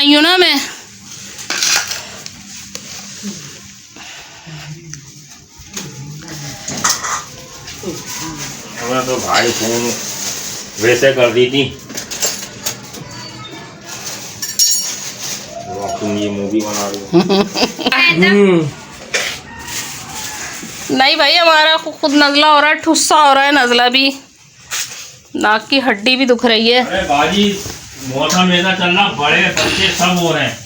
आई हूँ ना मैं। हमें तो भाई फोन वैसे कर दी थी, तुम ये मूवी बना रही हो। नहीं भाई, हमारा खुद नज़ला हो रहा है, ठुस्सा हो रहा है, नज़ला भी, नाक की हड्डी भी दुख रही है। अरे बाजी, मौसम ऐसा चल रहा, बड़े बच्चे सब हो रहे हैं।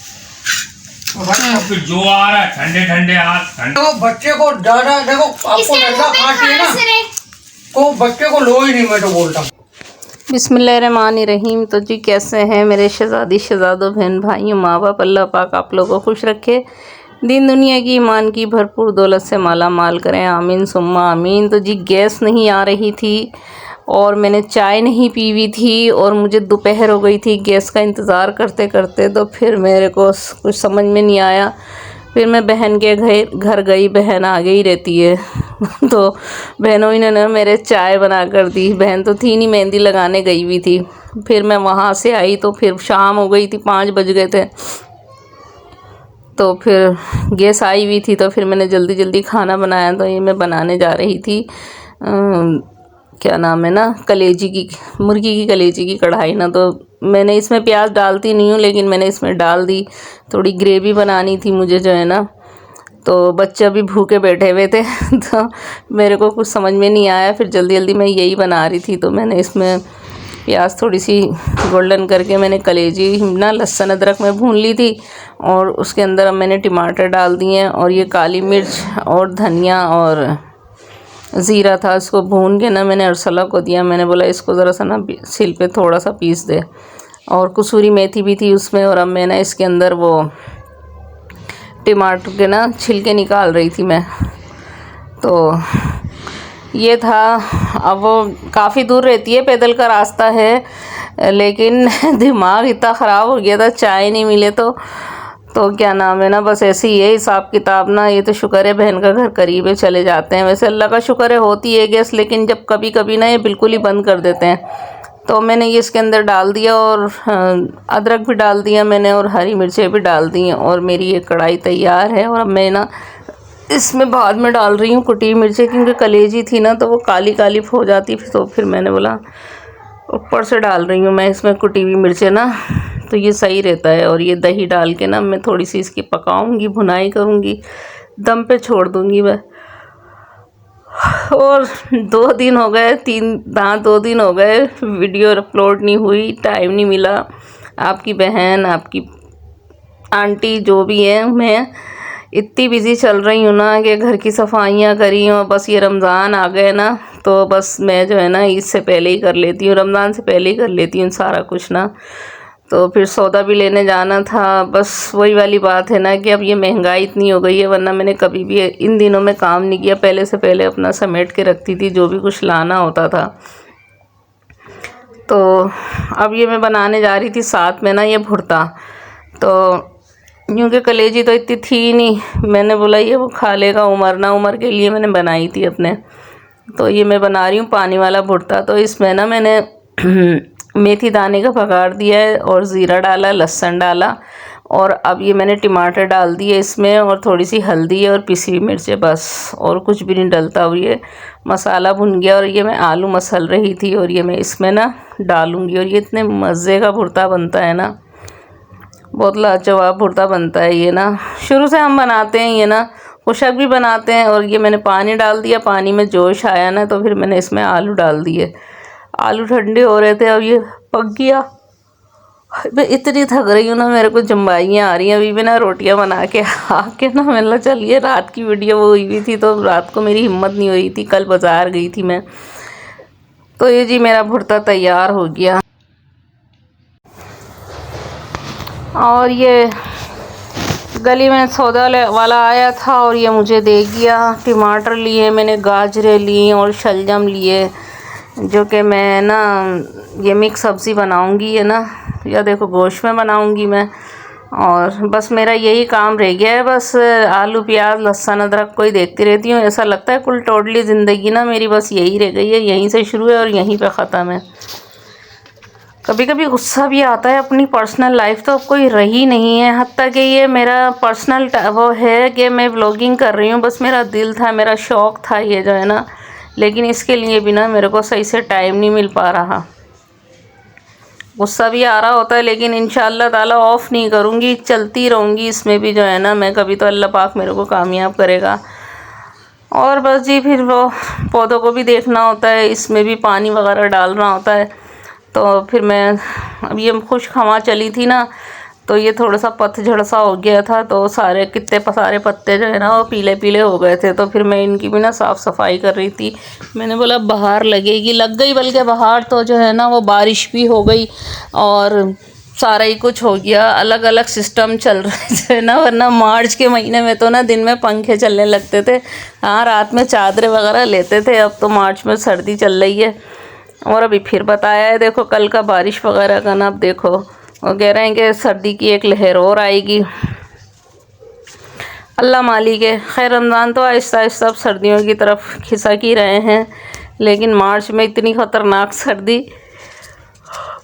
फिर जो आ रहा है ठंडे ठंडे हाथ, देखो बच्चे को ज्यादा, देखो आपको नज़ला खांसी है ना, तो बच्चे को लो ही नहीं, मैं तो बोलता हूँ। बिस्मिल्लाहिर्रहमानिर्रहीम। तो जी कैसे हैं मेरे शहज़ादी शहज़ादों, बहन भाइयों, माँ बाप, अल्लाह पाक आप लोगों को खुश रखे, दीन दुनिया की ईमान की भरपूर दौलत से माला माल करें, आमीन सुम्मा आमीन। तो जी गैस नहीं आ रही थी और मैंने चाय नहीं पी हुई थी और मुझे दोपहर हो गई थी गैस का इंतज़ार करते करते। तो फिर मेरे को कुछ समझ में नहीं आया, फिर मैं बहन के घर गई, बहन आगे ही रहती है। तो बहनों ने मेरे चाय बना कर दी। बहन तो थी नहीं, मेहंदी लगाने गई हुई थी। फिर मैं वहाँ से आई तो फिर शाम हो गई थी, 5 बज गए थे। तो फिर गैस आई हुई थी तो फिर मैंने जल्दी जल्दी खाना बनाया। तो ये मैं बनाने जा रही थी क्या नाम है ना, कलेजी की, मुर्गी की कलेजी की कढ़ाई ना। तो मैंने इसमें प्याज डालती नहीं हूँ, लेकिन मैंने इसमें डाल दी। थोड़ी ग्रेवी बनानी थी मुझे जो है ना, तो बच्चे भी भूखे बैठे हुए थे। तो मेरे को कुछ समझ में नहीं आया, फिर जल्दी जल्दी मैं यही बना रही थी। तो मैंने इसमें प्याज थोड़ी सी गोल्डन करके मैंने कलेजी ना लहसुन अदरक में भून ली थी, और उसके अंदर अब मैंने टमाटर डाल दिए हैं, और ये काली मिर्च और धनिया और ज़ीरा था, इसको भून के ना मैंने अरसला को दिया। मैंने बोला इसको ज़रा सा ना सिल पे थोड़ा सा पीस दे, और कसूरी मेथी भी थी उसमें। और अब मैं ना इसके अंदर वो टमाटर के ना छिलके निकाल रही थी मैं। तो ये था। अब वो काफ़ी दूर रहती है, पैदल का रास्ता है, लेकिन दिमाग इतना ख़राब हो गया था, चाय नहीं मिले तो क्या नाम है ना, बस ऐसे ही है हिसाब किताब ना। ये तो शुक्र है बहन का घर करीब है, चले जाते हैं। वैसे अल्लाह का शुक्र है होती है गैस, लेकिन जब कभी कभी ना ये बिल्कुल ही बंद कर देते हैं। तो मैंने ये इसके अंदर डाल दिया, और अदरक भी डाल दिया मैंने, और हरी मिर्चें भी डाल दी हैं, और मेरी ये कढ़ाई तैयार है। और अब मैं ना इसमें बाद में डाल रही हूँ कुटी मिर्चें, क्योंकि कलेजी थी ना तो वो काली काली हो जाती। तो फिर मैंने बोला ऊपर से डाल रही हूँ मैं इसमें कुटी हुई मिर्चें ना, तो ये सही रहता है। और ये दही डाल के ना मैं थोड़ी सी इसकी पकाऊंगी, भुनाई करूँगी, दम पे छोड़ दूँगी मैं। और 2 दिन हो गए, 2 दिन हो गए वीडियो अपलोड नहीं हुई, टाइम नहीं मिला। आपकी बहन, आपकी आंटी जो भी है, मैं इतनी बिज़ी चल रही हूँ ना कि घर की सफाइयाँ करी हूँ। बस ये रमज़ान आ गए ना, तो बस मैं जो है ना इससे पहले ही कर लेती हूँ, रमज़ान से पहले ही कर लेती हूँ सारा कुछ ना। तो फिर सौदा भी लेने जाना था। बस वही वाली बात है ना कि अब ये महंगाई इतनी हो गई है, वरना मैंने कभी भी इन दिनों में काम नहीं किया। पहले से पहले अपना समेट के रखती थी जो भी कुछ लाना होता था। तो अब ये मैं बनाने जा रही थी साथ में ना ये भुर्ता। तो क्योंकि कलेजी तो इतनी थी नहीं, मैंने बोला ये वो खा लेगा उमर ना, उमर के लिए मैंने बनाई थी अपने। तो ये मैं बना रही हूँ पानी वाला भुर्ता। तो इसमें ना मैंने मेथी दाने का पकाड़ दिया है, और ज़ीरा डाला, लहसुन डाला, और अब ये मैंने टमाटर डाल दिए इसमें, और थोड़ी सी हल्दी और पिसी हुई मिर्चें, बस और कुछ भी नहीं डलता। और ये मसाला भुन गया, और ये मैं आलू मसल रही थी, और ये मैं इसमें ना डालूँगी। और ये इतने मज़े का भुर्ता बनता है ना, बहुत लाजवाब भुर्ता बनता है ये ना। शुरू से हम बनाते हैं ये ना, खुशक भी बनाते हैं। और ये मैंने पानी डाल दिया, पानी में जोश आया ना तो फिर मैंने इसमें आलू डाल दिए। आलू ठंडे हो रहे थे, अब ये पक गया। मैं इतनी थक रही हूँ ना, मेरे को जम्बाइयाँ आ रही हैं। अभी मैं ना रोटियाँ बना के आके ना मैंने चलिए, रात की वीडियो वो हुई हुई थी तो रात को मेरी हिम्मत नहीं हुई थी, कल बाज़ार गई थी मैं। तो ये जी मेरा भुर्ता तैयार हो गया। और ये गली में सौदा वाला आया था और ये मुझे दे गया। टमाटर लिए मैंने, गाजरें ली और शलजम लिए, जो कि मैं ना ये मिक्स सब्ज़ी बनाऊंगी है ना, या देखो गोश्त में बनाऊंगी मैं। और बस मेरा यही काम रह गया है, बस आलू प्याज लहसुन अदरक को ही देखती रहती हूँ। ऐसा लगता है कुल टोटली ज़िंदगी ना मेरी बस यही रह गई है, यहीं से शुरू है और यहीं पे ख़त्म है। कभी कभी गुस्सा भी आता है। अपनी पर्सनल लाइफ तो अब कोई रही नहीं है, हत्ता कि ये मेरा पर्सनल वो है कि मैं व्लॉगिंग कर रही हूँ, बस मेरा दिल था, मेरा शौक़ था ये जो है ना, लेकिन इसके लिए भी ना मेरे को सही से टाइम नहीं मिल पा रहा। गुस्सा भी आ रहा होता है, लेकिन इंशाअल्लाह ताला ऑफ़ नहीं करूँगी, चलती रहूँगी इसमें भी जो है ना मैं, कभी तो अल्लाह पाक मेरे को कामयाब करेगा। और बस जी फिर वो पौधों को भी देखना होता है, इसमें भी पानी वगैरह डालना होता है। तो फिर मैं अब ये खुश हवा चली थी ना, तो ये थोड़ा सा पतझड़ सा हो गया था, तो सारे सारे पत्ते जो है ना वो पीले पीले हो गए थे। तो फिर मैं इनकी भी ना साफ़ सफाई कर रही थी। मैंने बोला बहार लगेगी, लग गई, बल्कि बहार तो जो है ना वो बारिश भी हो गई और सारा ही कुछ हो गया। अलग अलग सिस्टम चल रहे थे ना, वरना मार्च के महीने में तो ना दिन में पंखे चलने लगते थे, हाँ रात में चादरें वगैरह लेते थे। अब तो मार्च में सर्दी चल रही है। और अभी फिर बताया है, देखो कल का बारिश वगैरह का ना, अब देखो वो कह रहे हैं कि सर्दी की एक लहर और आएगी। अल्लाह मालिक है। खैर रमज़ान तो आहिस्ता आहिस्ता अब सर्दियों की तरफ खिसक ही रहे हैं, लेकिन मार्च में इतनी ख़तरनाक सर्दी,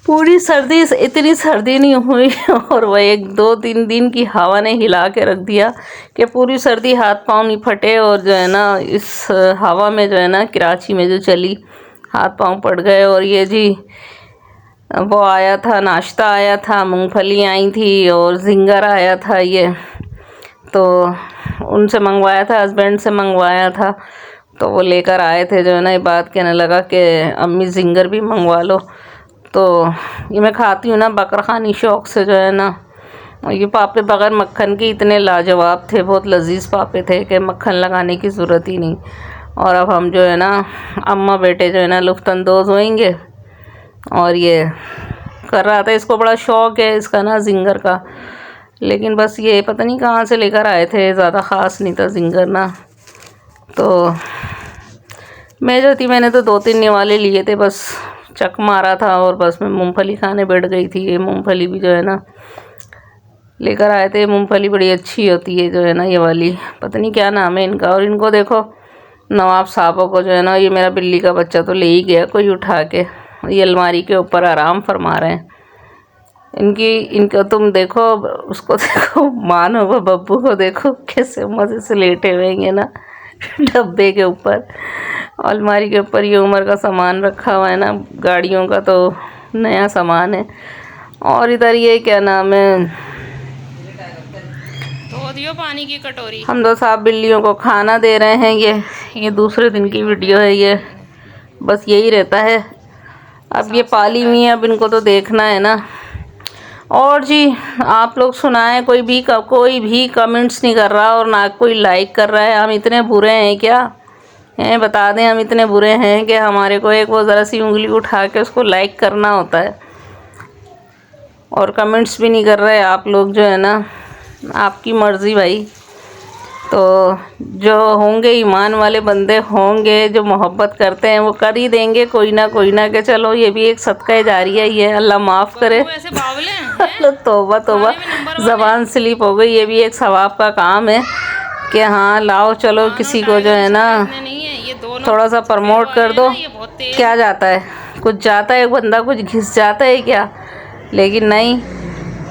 पूरी सर्दी इतनी सर्दी नहीं हुई और वह 1-2-3 दिन की हवा ने हिला के रख दिया कि पूरी सर्दी हाथ पाँव नहीं फटे। और जो है ना इस हवा में जो है ना कराची में जो चली, हाथ पाँव पड़ गए। और ये जी वो आया था, नाश्ता आया था, मूंगफली आई थी और जिंगर आया था, ये तो उनसे मंगवाया था, हस्बैंड से मंगवाया था, तो वो लेकर आए थे। जो है ना ये बात कहने लगा कि अम्मी जिंगर भी मंगवा लो। तो ये मैं खाती हूँ ना बकरखानी शौक़ से जो है ना। ये पापे बगैर मक्खन के इतने लाजवाब थे, बहुत लजीज पापे थे कि मक्खन लगाने की ज़रूरत ही नहीं। और अब हम जो है ना अम्मा बेटे जो है ना लुफ्तंदोज़ होएंगे। और ये कर रहा था, इसको बड़ा शौक़ है इसका ना जिंगर का, लेकिन बस ये पता नहीं कहाँ से लेकर आए थे, ज़्यादा ख़ास नहीं था जिंगर ना। तो मैं जो थी, मैंने तो 2-3 निवाले लिए थे, बस चक मारा था और बस मैं मूंगफली खाने बैठ गई थी। ये मूंगफली भी जो है ना लेकर आए थे, मूंगफली बड़ी अच्छी होती है जो है ना, ये वाली पता नहीं क्या नाम है इनका। और इनको देखो नवाब साहबों को जो है ना, ये मेरा बिल्ली का बच्चा तो ले ही गया कोई उठा के, ये अलमारी के ऊपर आराम फरमा रहे हैं। इनका तुम देखो, उसको देखो, मानो वो बब्बू को देखो कैसे मज़े से लेटे हुए हैं ना डब्बे के ऊपर, अलमारी के ऊपर। ये उम्र का सामान रखा हुआ है ना, गाड़ियों का तो नया सामान है। और इधर ये क्या नाम है, धो दियो पानी की कटोरी। हम दो साहब बिल्लियों को खाना दे रहे हैं। ये दूसरे दिन की वीडियो है, ये बस यही रहता है। अब ये पाली हुई है, अब इनको तो देखना है ना। और जी आप लोग सुनाएं, कोई भी कमेंट्स नहीं कर रहा और ना कोई लाइक कर रहा है। हम इतने बुरे हैं क्या हैं, बता दें, हम इतने बुरे हैं कि हमारे को एक वो ज़रा सी उंगली उठा के उसको लाइक करना होता है, और कमेंट्स भी नहीं कर रहे आप लोग जो है ना। आपकी मर्ज़ी भाई। तो जो होंगे ईमान वाले बंदे होंगे, जो मोहब्बत करते हैं, वो कर ही देंगे कोई ना कि चलो ये भी एक सदका जारिया ही है, अल्लाह माफ़ करे। तौबा तौबा, ज़बान स्लिप हो गई। ये भी एक सवाब का काम है कि हाँ लाओ चलो किसी को जो है ना थोड़ा सा प्रमोट कर दो। क्या जाता है, कुछ जाता है, बंदा कुछ घिस जाता है क्या, लेकिन नहीं।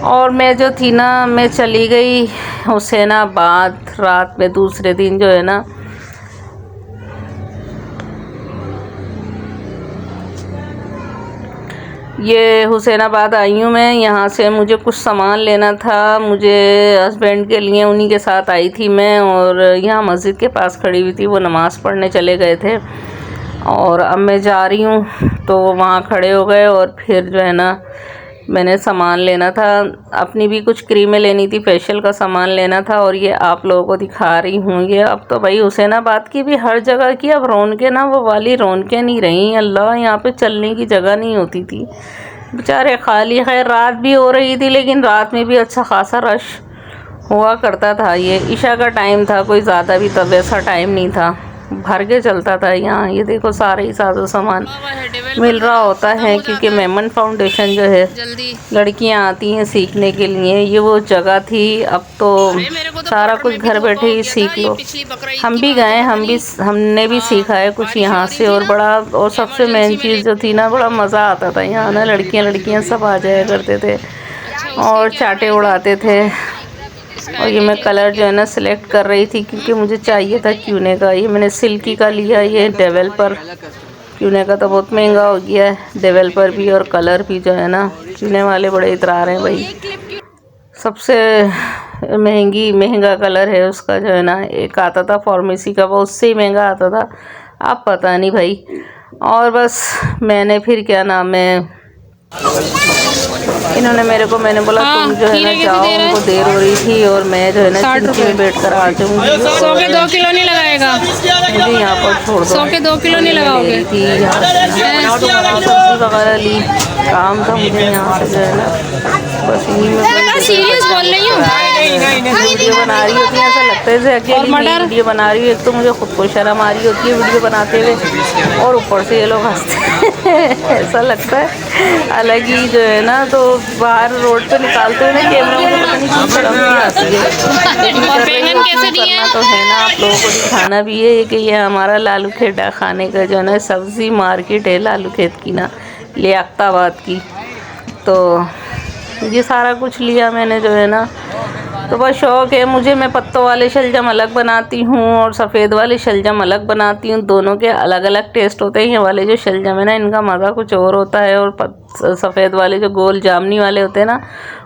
और मैं जो थी ना, मैं चली गई हुसैनाबाद रात में, दूसरे दिन जो है ना। ये हुसैनाबाद आई हूँ मैं, यहाँ से मुझे कुछ सामान लेना था, मुझे हस्बैंड के लिए, उन्हीं के साथ आई थी मैं। और यहाँ मस्जिद के पास खड़ी हुई थी, वो नमाज़ पढ़ने चले गए थे और अब मैं जा रही हूँ, तो वहाँ खड़े हो गए। और फिर जो है ना मैंने सामान लेना था, अपनी भी कुछ क्रीमें लेनी थी, फेशियल का सामान लेना था। और ये आप लोगों को दिखा रही हूँ। ये अब तो भाई हुसैनाबाद की भी हर जगह की अब रौनकें ना वो वाली रौनकें नहीं रही। अल्लाह, यहाँ पे चलने की जगह नहीं होती थी, बेचारे खाली। खैर रात भी हो रही थी, लेकिन रात में भी अच्छा खासा रश हुआ करता था। ये ईशा का टाइम था, कोई ज़्यादा भी तब ऐसा टाइम नहीं था। भर के चलता था यहाँ। ये देखो सारे ही साजो सामान मिल रहा होता है, क्योंकि मेमन फाउंडेशन जो है जल्दी लड़कियाँ आती हैं सीखने के लिए, ये वो जगह थी। अब तो सारा कुछ घर बैठे ही सीख लो। हम भी गए, हमने भी सीखा है कुछ यहाँ से। और बड़ा, और सबसे मेन चीज़ जो थी ना, बड़ा मज़ा आता था यहाँ ना। लड़कियाँ सब आ जाया करते थे और चाटे उड़ाते थे। और ये मैं कलर जो है ना सिलेक्ट कर रही थी, क्योंकि मुझे चाहिए था क्यूने का। ये मैंने सिल्की का लिया, ये डेवलपर। क्यूने का तो बहुत महंगा हो गया है, डेवलपर भी और कलर भी जो है ना। क्यूने वाले बड़े इतरा रहे हैं भाई। सबसे महंगा कलर है उसका जो है ना, एक आता था फार्मेसी का, वो उससे ही महंगा आता था, अब पता नहीं भाई। और बस मैंने फिर क्या नाम है, इन्होंने मैंने बोला तुम जो है ना जाओ, उनको देर हो रही थी और मैं जो है ना चिंची में बैठ कर आ जाऊँगी। 100 के 2 किलो नहीं लगाएगा, मुझे यहाँ पर छोड़ दो। 100 के 2 किलो नहीं लगाओगे। थी सब्जी वगैरह ली, काम था मुझे यहाँ से जो है ना, बस इन्हीं में सीरियस बोल रही हूँ। वीडियो बना रही होती है, ऐसा लगता है जैसे अकेली वीडियो बना रही हूँ। एक तो मुझे खुद को शर्म आ रही होती है वीडियो बनाते हुए, और ऊपर से ये लोग हंसते हैं ऐसा लगता है अलग ही जो है ना। तो बाहर रोड पे निकालते हुए ना कैमरा, मुझे पता नहीं क्यों शर्म नहीं आती है। और बैंगन कैसे दिए? करना तो है ना, आप लोगों को दिखाना भी है कि ये हमारा लालू खेड़ा खाने का जो है ना सब्ज़ी मार्केट है लालू खेत की ना, लियाकताबाद की। तो ये सारा कुछ लिया मैंने जो है ना। तो बस शौक़ है मुझे, मैं पत्तों वाले शलजम अलग बनाती हूँ और सफ़ेद वाले शलजम अलग बनाती हूँ। दोनों के अलग अलग टेस्ट होते हैं। ये वाले जो शलजम है ना, इनका मज़ा कुछ और होता है, और सफ़ेद वाले जो गोल जामनी वाले होते हैं ना,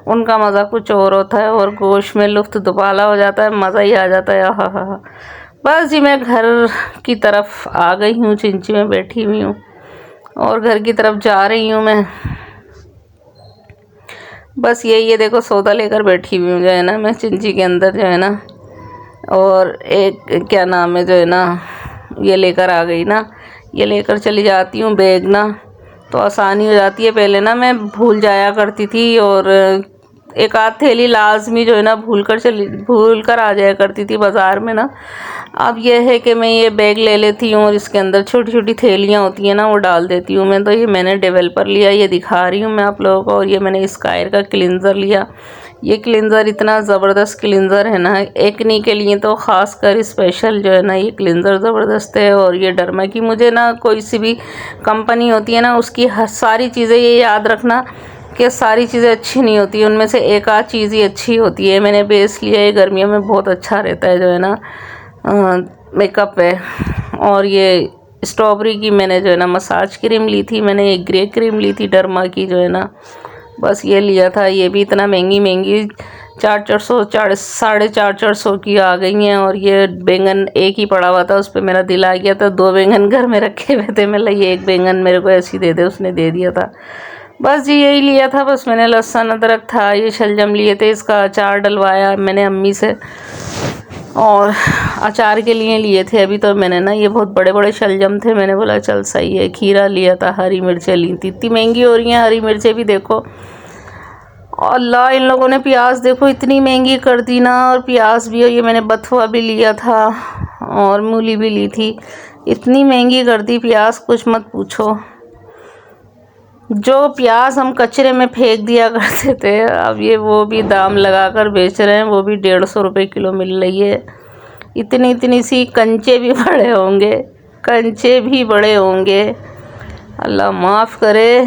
उनका मज़ा कुछ और होता है। और गोश्त में लुफ्त दुबाला हो जाता है, मज़ा ही आ जाता है। हाँ। बस जी मैं घर की तरफ आ गई हूँ, चिंची में बैठी हुई हूँ और घर की तरफ जा रही हूँ मैं। बस ये देखो सौदा लेकर बैठी हुई हूँ जो है ना मैं चिंची के अंदर जो है ना। और एक क्या नाम है जो है ना, ये लेकर आ गई ना, ये लेकर चली जाती हूँ बैग ना, तो आसानी हो जाती है। पहले ना मैं भूल जाया करती थी, और एक आध थैली लाजमी जो है ना भूल कर आ जाया करती थी बाज़ार में ना। अब यह है कि मैं ये बैग ले लेती हूँ और इसके अंदर छोटी छोटी थैलियाँ होती हैं ना, वो डाल देती हूँ मैं। तो ये मैंने डेवलपर लिया, ये दिखा रही हूँ मैं आप लोगों को। और ये मैंने स्कायर का क्लींजर लिया। ये क्लींजर इतना ज़बरदस्त क्लींजर है ना, एक्ने के लिए तो ख़ास कर स्पेशल जो है ना ये क्लींजर ज़बरदस्त है। और ये डर्मा की, मुझे ना कोई सी भी कंपनी होती है ना उसकी सारी चीज़ें, ये याद रखना कि सारी चीज़ें अच्छी नहीं होती, उनमें से एक आध चीज़ ही अच्छी होती है। मैंने बेस लिया, ये गर्मियों में बहुत अच्छा रहता है जो है ना मेकअप है। और ये स्ट्रॉबेरी की मैंने जो है ना मसाज क्रीम ली थी, मैंने एक ग्रे क्रीम ली थी डर्मा की जो है ना। बस ये लिया था। ये भी इतना महंगी 450 की आ गई हैं। और ये बैंगन एक ही पड़ा हुआ था, उस पर मेरा दिल आ गया था, 2 बैंगन घर में रखे हुए थे, मैं ये एक बैंगन मेरे को ऐसे ही दे दे, उसने दे दिया था। बस जी यही लिया था। बस मैंने लहसुन अदरक था, ये शलजम लिए थे, इसका अचार डलवाया मैंने अम्मी से, और अचार के लिए थे अभी। तो मैंने ना, ये बहुत बड़े बड़े शलजम थे, मैंने बोला चल सही है। खीरा लिया था, हरी मिर्चें ली थी, इतनी महंगी हो रही हैं हरी मिर्चें भी देखो। अल्लाह, इन लोगों ने प्याज देखो इतनी महंगी कर दी ना। और प्याज भी, ये मैंने बथुआ भी लिया था और मूली भी ली थी, इतनी महंगी कर दी प्याज कुछ मत पूछो। जो प्याज हम कचरे में फेंक दिया करते थे, अब ये वो भी दाम लगाकर बेच रहे हैं, वो भी 150 रुपये किलो मिल रही है। इतनी सी कंचे भी बड़े होंगे, अल्लाह माफ़ करे।